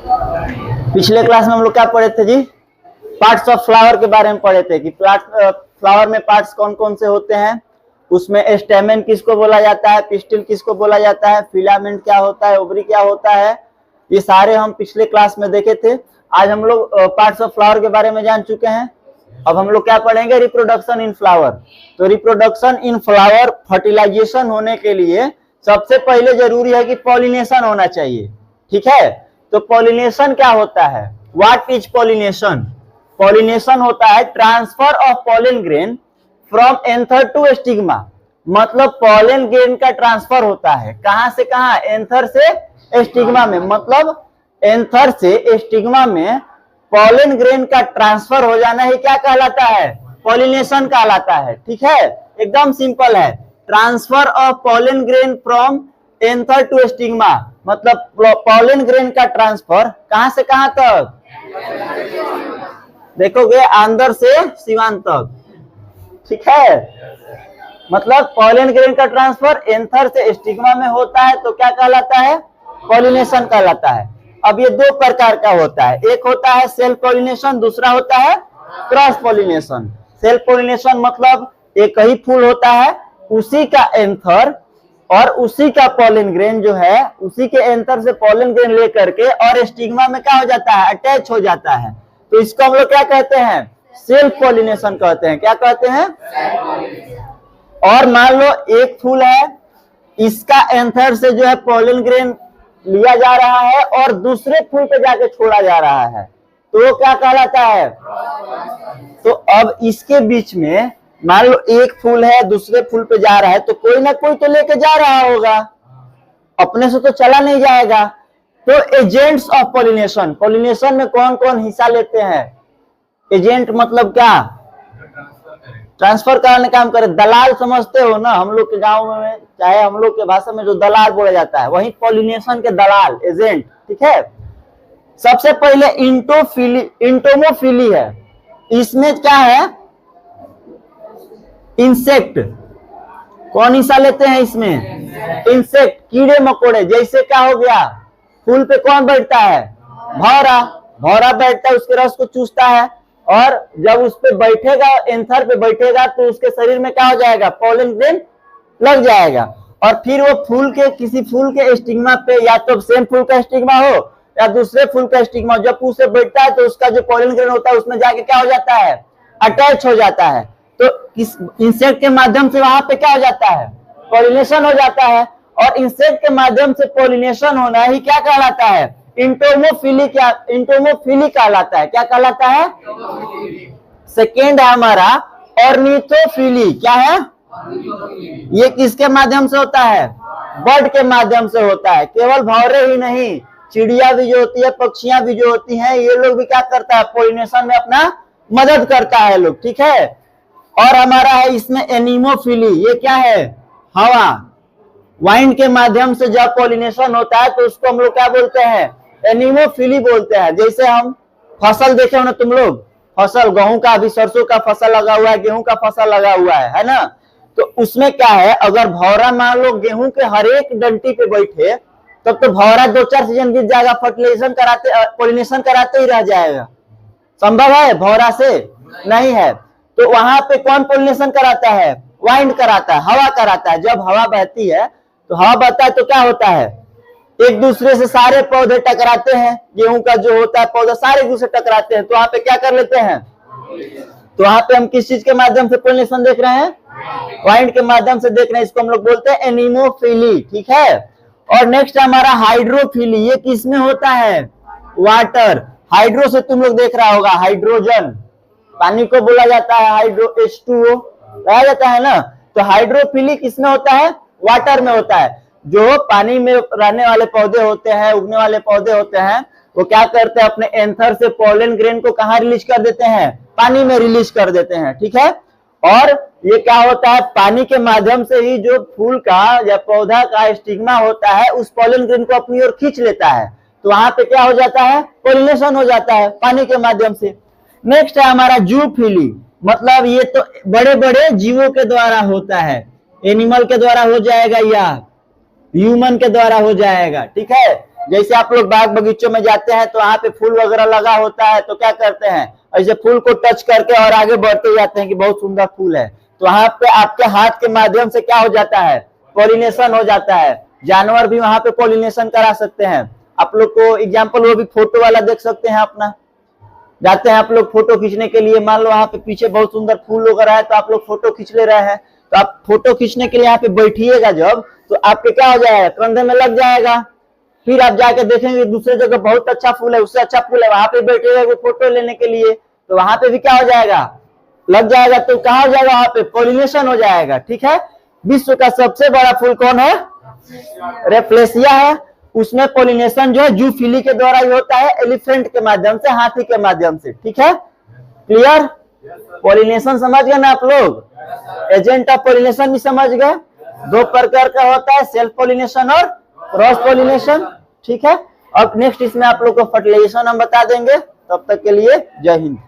पिछले क्लास में हम लोग क्या पढ़े थे जी? पार्ट्स ऑफ फ्लावर के बारे में पढ़े थे कि फ्लावर में पार्ट्स कौन कौन से होते हैं, उसमें स्टेमेन किसको बोला जाता है, पिस्टिल किसको बोला जाता है, फिलामेंट क्या होता है, ओवरी क्या होता है, ये सारे हम पिछले क्लास में देखे थे। आज हम लोग पार्ट्स ऑफ फ्लावर के बारे में जान चुके हैं। अब हम लोग क्या पढ़ेंगे? Reproduction in flower. तो रिप्रोडक्शन इन फ्लावर फर्टिलाइजेशन होने के लिए सबसे पहले जरूरी है कि पॉलिनेशन होना चाहिए। ठीक है, तो पॉलिनेशन क्या होता है? What is pollination? पॉलिनेशन होता है transfer of pollen grain from anther to stigma. मतलब पॉलन ग्रेन का ट्रांसफर होता है कहां से कहां? एंथर से स्टिग्मा में। मतलब एंथर से स्टिग्मा में पॉलन ग्रेन का ट्रांसफर हो जाना ही क्या कहलाता है? पॉलिनेशन कहलाता है। ठीक है, एकदम सिंपल है। Transfer of pollen grain from anther to stigma मतलब पॉलन ग्रेन का ट्रांसफर कहां से कहां तक? देखोगे अंदर से सिवान तक। ठीक है, मतलब पॉलन ग्रेन का ट्रांसफर एंथर से स्टिग्मा में होता है तो क्या कहलाता है? पॉलिनेशन कहलाता है। अब ये दो प्रकार का होता है, एक होता है सेल्फ पॉलिनेशन, दूसरा होता है क्रॉस पॉलिनेशन। सेल्फ पॉलिनेशन मतलब एक ही फूल होता है, उसी का एंथर और उसी का पॉलन ग्रेन जो है, उसी के एंथर से पॉलन ग्रेन लेकर के और स्टिग्मा में क्या हो जाता है? अटैच हो जाता है। तो इसको हम लोग क्या कहते हैं? सेल्फ पॉलिनेशन कहते हैं। क्या कहते हैं? और मान लो एक फूल है, इसका एंथर से जो है पॉलन ग्रेन लिया जा रहा है और दूसरे फूल पे जाके छोड़ा जा रहा है, तो वो क्या कहलाता है? तो अब इसके बीच में मान लो एक फूल है, दूसरे फूल पे जा रहा है, तो कोई ना कोई तो लेके जा रहा होगा, अपने से तो चला नहीं जाएगा। तो एजेंट्स ऑफ पॉलिनेशन, पॉलिनेशन में कौन कौन हिस्सा लेते हैं? एजेंट मतलब क्या? ट्रांसफर करने काम करे। दलाल समझते हो ना, हम लोग के गांव में चाहे हम लोग के भाषा में जो दलाल बोला जाता है, वही पॉलिनेशन के दलाल, एजेंट। ठीक है, सबसे पहले इंटोमोफिली है। इसमें क्या है? इंसेक्ट। कौन हिस्सा लेते हैं इसमें? इंसेक्ट, कीड़े मकोड़े। जैसे क्या हो गया? फूल पे कौन बैठता है? भौरा। भौरा बैठता है, उसके रस को चूसता है और जब उस पे बैठेगा, एंथर पे बैठेगा, तो उसके शरीर में क्या हो जाएगा? पॉलन ग्रेन लग जाएगा और फिर वो फूल के किसी फूल के स्टिग्मा पे, या तो सेम फूल का स्टिग्मा हो या दूसरे फूल का स्टिग्मा, जब उसे बैठता है तो उसका जो पॉलन ग्रेन होता है उसमें जाके क्या हो जाता है? अटैच हो जाता है। तो इस इंसेक्ट के माध्यम से वहां पे क्या हो जाता है? पॉलिनेशन हो जाता है। और इंसेक्ट के माध्यम से पॉलिनेशन होना ही क्या कहलाता है? इंटोमोफिली। क्या? इंटोमोफिली कहलाता है। क्या कहलाता है? सेकेंड है हमारा ऑर्निथोफिली। क्या है? ये किसके माध्यम से होता है? बर्ड के माध्यम से होता है। केवल भौरे ही नहीं, चिड़िया भी जो होती है, पक्षियां भी जो होती हैं, ये लोग भी क्या करता है? पॉलिनेशन में अपना मदद करता है लोग। ठीक है, और हमारा है इसमें एनीमोफिली। ये क्या है? हवा, वाइंड के माध्यम से जब पॉलिनेशन होता है तो उसको हम लोग क्या बोलते हैं? एनीमोफिली बोलते हैं। जैसे हम फसल देखे हो ना तुम लोग, फसल गेहूं का, अभी सरसों का फसल लगा हुआ है, गेहूं का फसल लगा हुआ है ना? तो उसमें क्या है? अगर भौरा मान लो गेहूं के हर एक डंटी पे बैठे, तब तो भौरा 2-4 सीजन बीत जाएगा, फर्टिलाइजेशन कराते, पॉलिनेशन कराते ही रह जाएगा। संभव है? भौरा से नहीं है। तो वहां पे कौन पॉलिनेशन कराता है? वाइंड कराता है, हवा कराता है। जब हवा बहती है तो हवा बहता है तो क्या होता है? एक दूसरे से सारे पौधे टकराते हैं, गेहूं का जो होता है पौधा सारे एक दूसरे टकराते हैं, तो वहां पे क्या कर लेते हैं? तो वहां पे हम किस चीज के माध्यम से पॉलिनेशन देख रहे हैं? वाइंड के माध्यम से देख रहे हैं। इसको हम लोग बोलते हैं एनीमोफिली। ठीक है, और नेक्स्ट हमारा हाइड्रोफिली। ये किसमें होता है? वाटर। हाइड्रो से तुम लोग देख रहा होगा, हाइड्रोजन, पानी को बोला जाता है हाइड्रो, H2O कहा जाता है ना। तो हाइड्रोफिली किसमें होता है? वाटर में होता है। जो पानी में रहने वाले पौधे होते हैं, उगने वाले पौधे होते हैं, वो क्या करते हैं? अपने एंथर से पॉलन ग्रेन को कहाँ रिलीज कर देते हैं? पानी में रिलीज कर देते हैं। ठीक है, और ये क्या होता है? पानी के माध्यम से ही जो फूल का या पौधा का स्टिग्मा होता है, उस पॉलन ग्रेन को अपनी ओर खींच लेता है। तो वहां पे क्या हो जाता है? पॉलिनेशन हो जाता है पानी के माध्यम से। नेक्स्ट है हमारा जूफिली। मतलब ये तो बड़े बड़े जीवों के द्वारा होता है, एनिमल के द्वारा हो जाएगा या ह्यूमन के द्वारा हो जाएगा। ठीक है, जैसे आप लोग बाग बगीचों में जाते हैं तो वहां पे फूल वगैरह लगा होता है, तो क्या करते हैं, ऐसे फूल को टच करके और आगे बढ़ते जाते हैं कि बहुत सुंदर फूल है। तो वहां पे आपके हाथ के माध्यम से क्या हो जाता है, पॉलिनेशन हो जाता है। जानवर भी वहां पे पॉलिनेशन करा सकते हैं। आप लोग को एग्जाम्पल वो भी फोटो वाला देख सकते हैं। अपना जाते हैं आप लोग फोटो खींचने के लिए, मान लो वहां पे पीछे बहुत सुंदर फूल वगैरह है, तो आप लोग फोटो खींच ले रहे हैं। तो आप फोटो खींचने के लिए यहाँ पे बैठिएगा जब, तो आपके क्या हो जाएगा, कंधे में लग जाएगा। फिर आप जाके देखेंगे दूसरे जगह बहुत अच्छा फूल है, उससे अच्छा फूल है, वहां पे बैठेगा फोटो लेने के लिए, तो वहां पे भी क्या हो जाएगा, लग जाएगा। तो कहाँ हो जाएगा, वहां पे पॉलिनेशन हो जाएगा। ठीक है। विश्व का सबसे बड़ा फूल कौन है, रेफ्लेसिया है। उसमें पॉलिनेशन जो है जूफिली के द्वारा ही होता है, एलिफेंट के माध्यम से, हाथी के माध्यम से। ठीक है, क्लियर। पॉलिनेशन समझ गए ना आप लोग, एजेंट ऑफ पॉलिनेशन भी समझ गए। दो प्रकार का होता है, सेल्फ पॉलिनेशन और क्रॉस पॉलिनेशन। ठीक है। अब नेक्स्ट इसमें आप लोग को फर्टिलाइजेशन हम बता देंगे। तब तक के लिए जय हिंद।